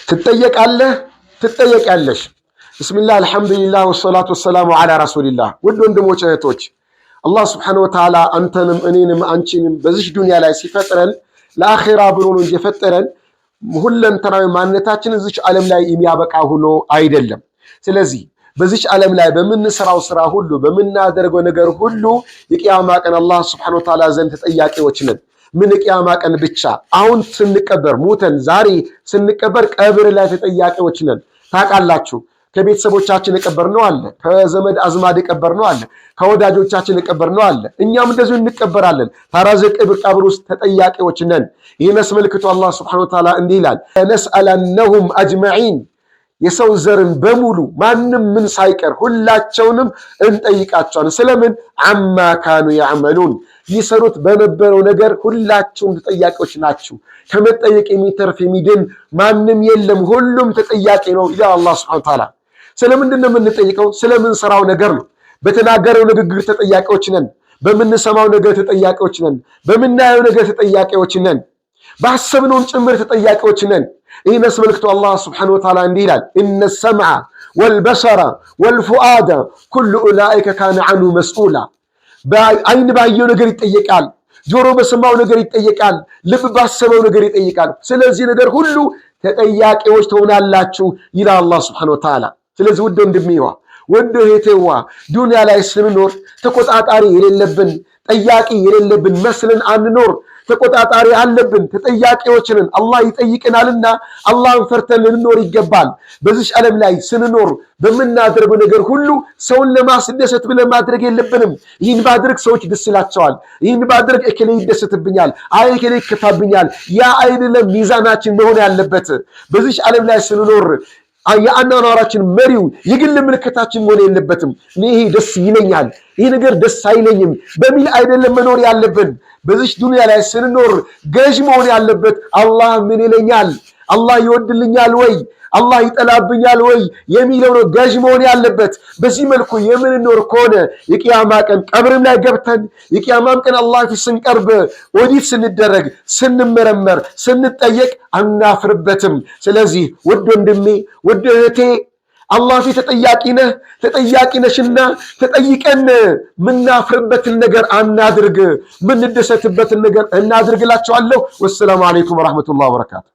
ትጠየቃለህ ትጠየቂያለሽ ቢስሚላህ አልሐምዱሊላህ ወሰላቱ ወሰላሙ ዐላ ረሱሊላህ ውድ ወንድሞች እህቶች አላህ Subhanahu Wa Ta'ala አንተንም እኔንም አንቺንም በዚህ ዱንያ ላይ ሲፈጥረን ለአኺራ ብሎ ነው የፈጠረን ሁለንተናዊ ማንነታችን እዚህ ዓለም ላይ የሚያበቃ ሆኖ አይደለም ስለዚህ በዚህ ዓለም ላይ በመንሰራው ስራ ሁሉ በመናደርገው ነገር ሁሉ የቂያማ ቀን አላህ Subhanahu Wa Ta'ala ዘንድ ተጠያቂዎች ነን ምን የቂያማ ቀን ብቻ አሁን ስንቀበር ሞተን ዛሬ ስንቀበር ቀብር ላይ ተጠያቂዎች ነን ታቃላችሁ ከቤተሰቦቻችን የቀበርነው አለ ከዘመድ አዝማድ የቀበርነው አለ ከወዳጆቻችን የቀበርነው አለ እኛም እንደዚሁ እንቀበራለን ታራዘ ቀብር ውስጥ ተጠያቂዎች ነን ይሄን አስመልክቶ አላህ Subhanahu Wa Ta'ala እንዲህ ይላል ነስአለነሁም አጅመዒን የሰው ዘርን በሙሉ ማንንም ምን ሳይቀር ሁላቸውንም እንጠይቃቸዋለን ስለምን አማ ካኑ ያዕመሉን ይሰሩት በነበረው ነገር ሁላችሁም ተጠያቂዎች ናችሁ ከመጠየቅ የሚተርፍ የሚድን ማንንም የለም ሁሉም ተጠያቂ ነው ይላል አላህ Subhanahu Wa Ta'ala ስለምንድነው የምንጠይቀው ስለምን ሰራው ነገር ነው በተናገረው ንግግር ተጠያቂዎች ነን በመንሰማው ነገር ተጠያቂዎች ነን በመናየው ነገር ተጠያቂዎች ነን ባሰብነው ጭምር ተጠያቂዎች ነን ይሄን አስመልክቶ አላህ Subhanahu Wa Ta'ala እንዲህ ይላል ኢነ ሰምዐ ወልበሰረ ወልፉአደ ኩሉ ኡላኢከ ካነ ዐንሁ መስኡላ በአይን ባየው ነገር ይጠየቃል ጆሮ በሰማው ነገር ይጠየቃል ልብ ባሰበው ነገር ይጠየቃል ስለዚህ ነገር ሁሉ ተጠያቂዎች ትሆናላችሁ ይላል አላህ Subhanahu Wa Ta'ala ስለዚህ ውድ ወንድሜዋ ወንድ እህቴዋ ዱንያ ላይ ስንኖር ተቆጣጣሪ የሌለብን ጠያቂ የሌለብን መስለን አንኖር ተቆጣጣሪ አለብን ተጠያቂዎች ነን አላህ ይጠይቀናልና አላህን ፈርተን ልንኖር ይገባል በዚህ ዓለም ላይ ስንኖር በመናደርገው ነገር ሁሉ ሰውን ለማስደሰት ብለን ማድረግ የለብንም ይህን ባድርግ ሰዎች ደስ ይላቸዋል ይህን ባድርግ እከሌ ይደሰትብኛል አይ እከሌ ይከፋብኛል ያ አይደለም ሚዛናችን መሆን ያለበት በዚህ ዓለም ላይ ስንኖር አያናናራችን መሪው የግል ምልክታችን መሆን የለበትም ይሄ ደስ ይለኛል ይሄ ነገር ደስ አይለኝም በሚል አይደለም መኖር ያለብን በዚህ ዱንያ ላይ ስንኖር ገዥ መሆን ያለበት አላህ ምን ይለኛል አላህ ይወድልኛል ወይ አላህ ይጠላብኛል ወይ የሚለው ነው ገዥ መሆን ያለበት በዚህ መልኩ የምንኖር ከሆነ የቂያማ ቀን ቀብርም ላይ ገብተን የቂያማም ቀን አላህ ፊት ስንቀርብ ኦዲት ስንደረግ ስንመረመር ስንጠየቅ አናፍርበትም ስለዚህ ውድ ወንድሜ ውድ እህቴ አላህ ፊት ተጠያቂ ነሽና ተጠይቀን ምናፍርበትን ነገር አናድርግ ምንደሰትበትን ነገር እናድርግላችኋለሁ ወሰላሙ አለይኩም ወራህመቱላሂ ወበረካቱ